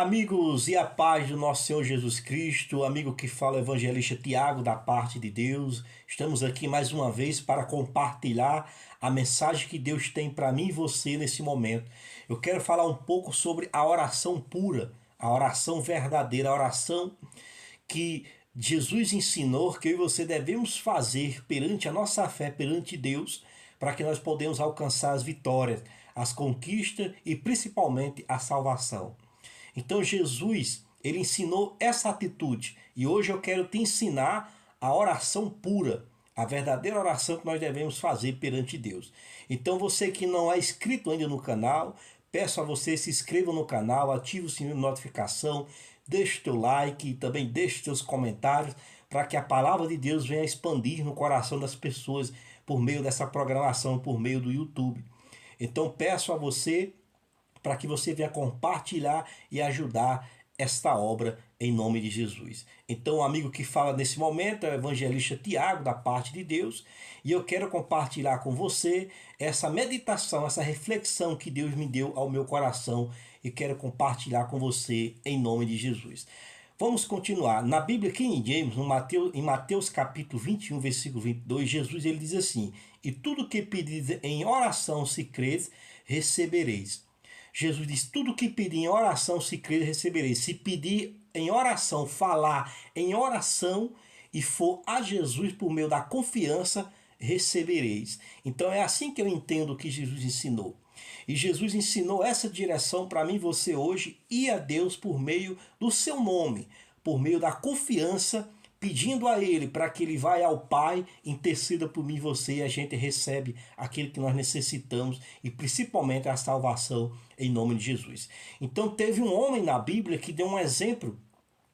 Amigos, e a paz do nosso Senhor Jesus Cristo, amigo que fala, evangelista Tiago, da parte de Deus. Estamos aqui mais uma vez para compartilhar a mensagem que Deus tem para mim e você nesse momento. Eu quero falar um pouco sobre a oração pura, a oração verdadeira, a oração que Jesus ensinou que eu e você devemos fazer perante a nossa fé, perante Deus, para que nós possamos alcançar as vitórias, as conquistas e principalmente a salvação. Então Jesus, ele ensinou essa atitude e hoje eu quero te ensinar a oração pura, a verdadeira oração que nós devemos fazer perante Deus. Então você que não é inscrito ainda no canal, peço a você se inscreva no canal, ative o sininho de notificação, deixe o teu like e também deixe seus comentários para que a palavra de Deus venha expandir no coração das pessoas por meio dessa programação, por meio do YouTube. Então peço a você para que você venha compartilhar e ajudar esta obra em nome de Jesus. Então, o amigo que fala nesse momento é o evangelista Tiago, da parte de Deus, e eu quero compartilhar com você essa meditação, essa reflexão que Deus me deu ao meu coração e quero compartilhar com você em nome de Jesus. Vamos continuar. Na Bíblia King James, em Mateus capítulo 21, versículo 22, Jesus ele diz assim: "E tudo que pedis em oração, se creres, recebereis." Jesus diz: tudo que pedir em oração, se crer, recebereis. Se pedir em oração, falar em oração e for a Jesus por meio da confiança, recebereis. Então é assim que eu entendo o que Jesus ensinou. E Jesus ensinou essa direção para mim e você hoje, ir a Deus por meio do seu nome, por meio da confiança, pedindo a Ele para que Ele vá ao Pai, interceda por mim e você, e a gente recebe aquilo que nós necessitamos e principalmente a salvação em nome de Jesus. Então teve um homem na Bíblia que deu um exemplo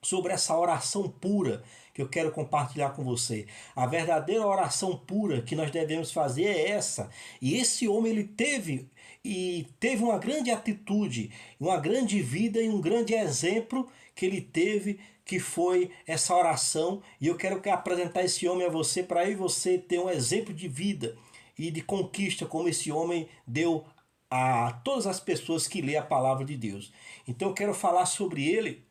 sobre essa oração pura que eu quero compartilhar com você. A verdadeira oração pura que nós devemos fazer é essa. E esse homem ele teve uma grande atitude, uma grande vida e um grande exemplo que ele teve, que foi essa oração. E eu quero apresentar esse homem a você para aí você ter um exemplo de vida e de conquista como esse homem deu a todas as pessoas que lê a palavra de Deus. Então eu quero falar sobre ele.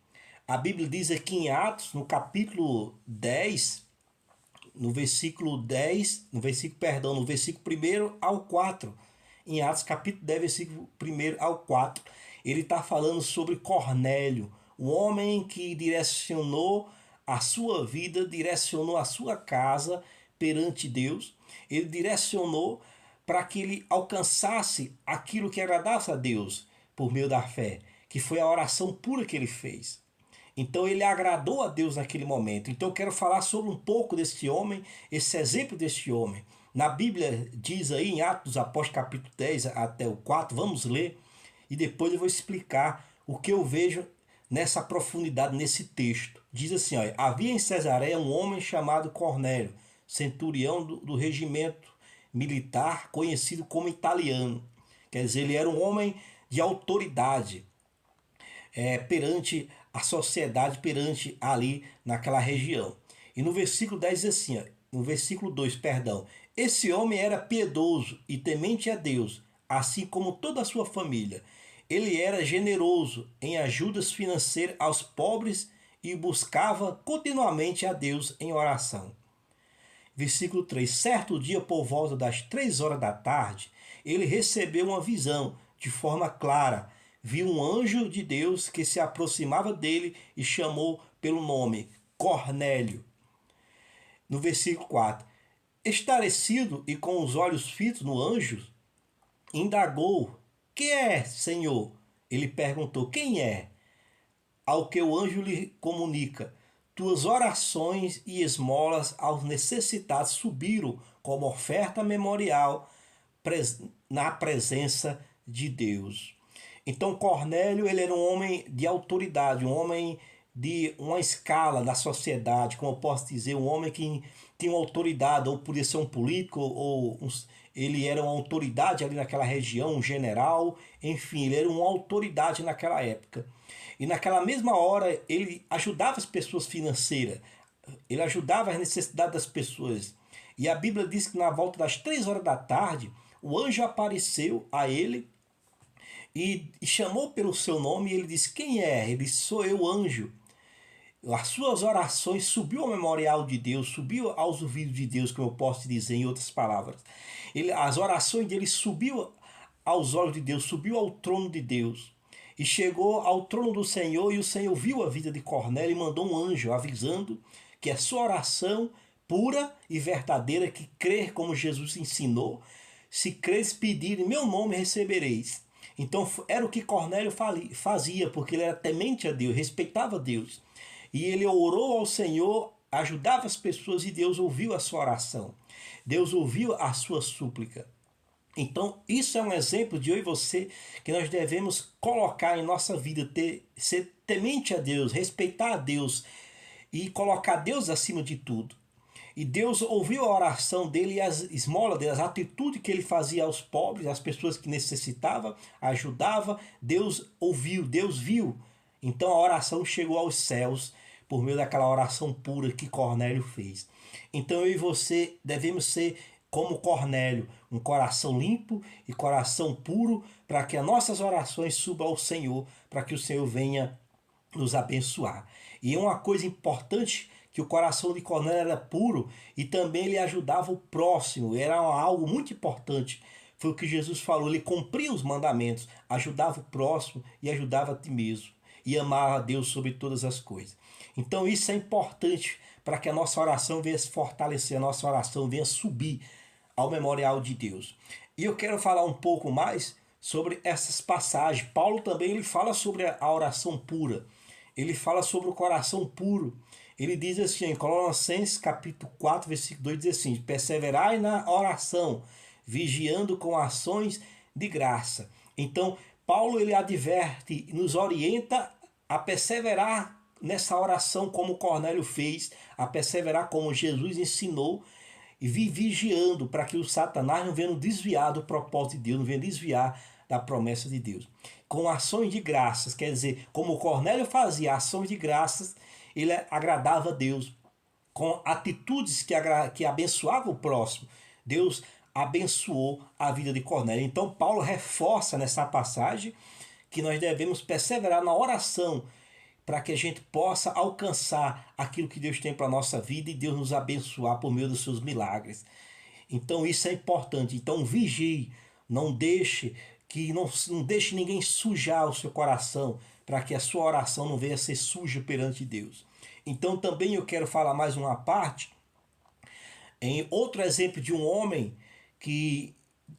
A Bíblia diz aqui em Atos, no capítulo 10, no versículo 1 ao 4. Em Atos capítulo 10, versículo 1 ao 4. Ele está falando sobre Cornélio, um homem que direcionou a sua vida, direcionou a sua casa perante Deus. Ele direcionou para que ele alcançasse aquilo que agradasse a Deus por meio da fé, que foi a oração pura que ele fez. Então ele agradou a Deus naquele momento. Então eu quero falar sobre um pouco desse homem, esse exemplo desse homem. Na Bíblia diz aí em Atos dos Apóstolos capítulo 10 até o 4, vamos ler, e depois eu vou explicar o que eu vejo nessa profundidade, nesse texto. Diz assim, ó: havia em Cesareia um homem chamado Cornélio, centurião do regimento militar, conhecido como italiano. Quer dizer, ele era um homem de autoridade perante a sociedade, perante ali naquela região. E no versículo 10 diz assim, no versículo 2, perdão: esse homem era piedoso e temente a Deus, assim como toda a sua família. Ele era generoso em ajudas financeiras aos pobres e buscava continuamente a Deus em oração. Versículo 3: certo dia, por volta das 3 horas da tarde, ele recebeu uma visão de forma clara. Viu um anjo de Deus que se aproximava dele e chamou pelo nome: Cornélio. No versículo 4: estarecido e com os olhos fitos no anjo, indagou: que é, Senhor? Ele perguntou: quem é? Ao que o anjo lhe comunica: tuas orações e esmolas aos necessitados subiram como oferta memorial na presença de Deus. Então Cornélio ele era um homem de autoridade, um homem de uma escala da sociedade, como eu posso dizer, um homem que tinha uma autoridade, ou podia ser um político, ele era uma autoridade ali naquela região, um general, enfim, ele era uma autoridade naquela época. E naquela mesma hora ele ajudava as pessoas financeiras, ele ajudava as necessidades das pessoas. E a Bíblia diz que na volta das 3 horas da tarde, o anjo apareceu a ele e chamou pelo seu nome, e ele disse: quem é? Ele disse: sou eu, anjo. As suas orações subiu ao memorial de Deus, subiu aos ouvidos de Deus, como eu posso dizer em outras palavras. As orações dele subiu aos olhos de Deus, subiu ao trono de Deus. E chegou ao trono do Senhor, e o Senhor viu a vida de Cornélio e mandou um anjo avisando que a sua oração pura e verdadeira, que crer como Jesus ensinou, se creres pedir em meu nome recebereis. Então era o que Cornélio fazia, porque ele era temente a Deus, respeitava Deus. E ele orou ao Senhor, ajudava as pessoas, e Deus ouviu a sua oração. Deus ouviu a sua súplica. Então, isso é um exemplo de eu e você que nós devemos colocar em nossa vida, ser temente a Deus, respeitar a Deus e colocar Deus acima de tudo. E Deus ouviu a oração dele e as esmolas dele, as atitudes que ele fazia aos pobres, às pessoas que necessitavam, ajudava. Deus ouviu, Deus viu. Então a oração chegou aos céus por meio daquela oração pura que Cornélio fez. Então eu e você devemos ser como Cornélio, um coração limpo e coração puro, para que as nossas orações subam ao Senhor, para que o Senhor venha nos abençoar. E uma coisa importante, que o coração de Cornélio era puro e também ele ajudava o próximo, era algo muito importante. Foi o que Jesus falou, ele cumpria os mandamentos, ajudava o próximo e ajudava a ti mesmo, e amava a Deus sobre todas as coisas. Então isso é importante para que a nossa oração venha se fortalecer, a nossa oração venha subir ao memorial de Deus. E eu quero falar um pouco mais sobre essas passagens. Paulo também ele fala sobre a oração pura. Ele fala sobre o coração puro. Ele diz assim, em Colossenses capítulo 4, versículo 2, diz assim: perseverai na oração, vigiando com ações de graça. Então, Paulo ele adverte, nos orienta a perseverar nessa oração como Cornélio fez, a perseverar como Jesus ensinou, e vigiando para que o Satanás não venha nos desviar do propósito de Deus, não venha desviar da promessa de Deus. Com ações de graças, quer dizer, como Cornélio fazia ações de graças, ele agradava a Deus. Com atitudes que abençoavam o próximo, Deus abençoou a vida de Cornélio. Então Paulo reforça nessa passagem que nós devemos perseverar na oração, para que a gente possa alcançar aquilo que Deus tem para a nossa vida e Deus nos abençoar por meio dos seus milagres. Então isso é importante. Então vigie, não deixe não deixe ninguém sujar o seu coração, para que a sua oração não venha a ser suja perante Deus. Então também eu quero falar mais uma parte, em outro exemplo de um homem que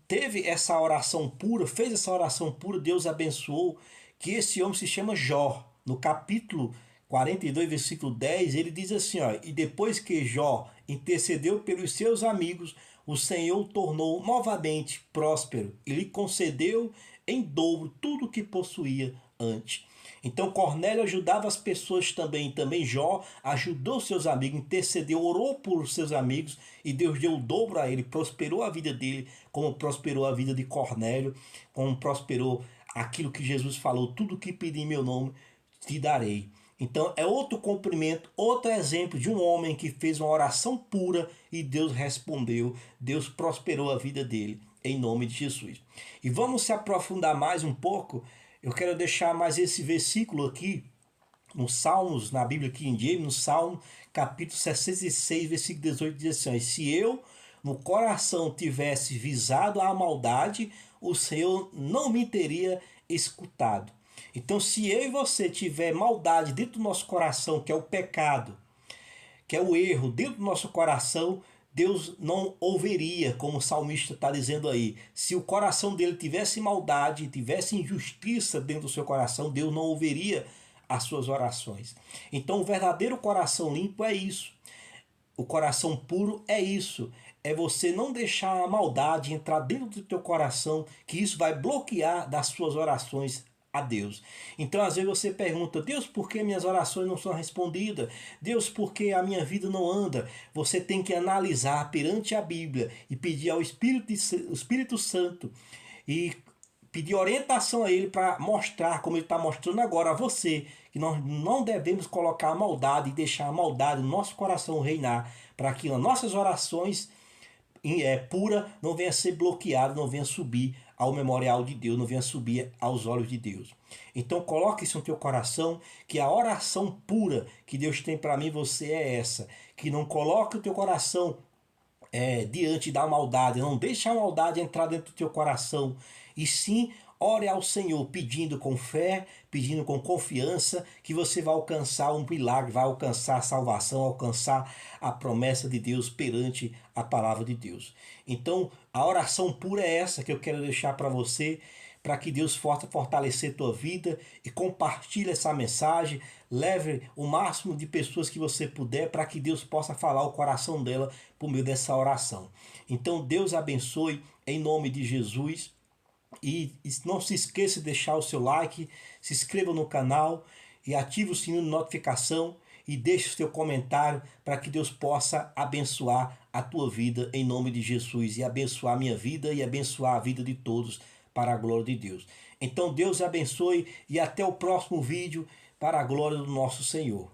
teve essa oração pura, fez essa oração pura, Deus abençoou, que esse homem se chama Jó. No capítulo 42, versículo 10, ele diz assim, ó: e depois que Jó intercedeu pelos seus amigos, o Senhor o tornou novamente próspero e lhe concedeu em dobro tudo o que possuía antes. Então Cornélio ajudava as pessoas também. Também Jó ajudou seus amigos, intercedeu, orou por seus amigos, e Deus deu o dobro a ele, prosperou a vida dele, como prosperou a vida de Cornélio, como prosperou aquilo que Jesus falou: tudo que pedir em meu nome te darei. Então é outro cumprimento, outro exemplo de um homem que fez uma oração pura e Deus respondeu, Deus prosperou a vida dele, em nome de Jesus. E vamos se aprofundar mais um pouco. Eu quero deixar mais esse versículo aqui, no Salmos, na Bíblia King James, no Salmo capítulo 66, versículo 18, diz assim: se eu no coração tivesse visado a maldade, o Senhor não me teria escutado. Então, se eu e você tiver maldade dentro do nosso coração, que é o pecado, que é o erro dentro do nosso coração, Deus não ouviria, como o salmista está dizendo aí. Se o coração dele tivesse maldade, tivesse injustiça dentro do seu coração, Deus não ouviria as suas orações. Então, o verdadeiro coração limpo é isso. O coração puro é isso. É você não deixar a maldade entrar dentro do teu coração, que isso vai bloquear das suas orações a Deus. Então às vezes você pergunta: Deus, por que minhas orações não são respondidas? Deus, por que a minha vida não anda? Você tem que analisar perante a Bíblia e pedir ao Espírito Santo e pedir orientação a Ele, para mostrar, como Ele está mostrando agora a você, que nós não devemos colocar a maldade e deixar a maldade no nosso coração reinar, para que as nossas orações pura não venha a ser bloqueada, não venha subir ao memorial de Deus, não venha subir aos olhos de Deus. Então coloque isso no teu coração, que a oração pura que Deus tem para mim e você é essa, que não coloque o teu coração diante da maldade, não deixe a maldade entrar dentro do teu coração, e sim ore ao Senhor pedindo com fé, pedindo com confiança, que você vai alcançar um milagre, vai alcançar a salvação, alcançar a promessa de Deus perante a palavra de Deus. Então a oração pura é essa que eu quero deixar para você, para que Deus possa fortalecer tua vida, e compartilhe essa mensagem, leve o máximo de pessoas que você puder, para que Deus possa falar o coração dela por meio dessa oração. Então Deus abençoe em nome de Jesus, e não se esqueça de deixar o seu like, se inscreva no canal e ative o sininho de notificação e deixe o seu comentário, para que Deus possa abençoar a tua vida em nome de Jesus, e abençoar a minha vida e abençoar a vida de todos para a glória de Deus. Então Deus abençoe e até o próximo vídeo para a glória do nosso Senhor.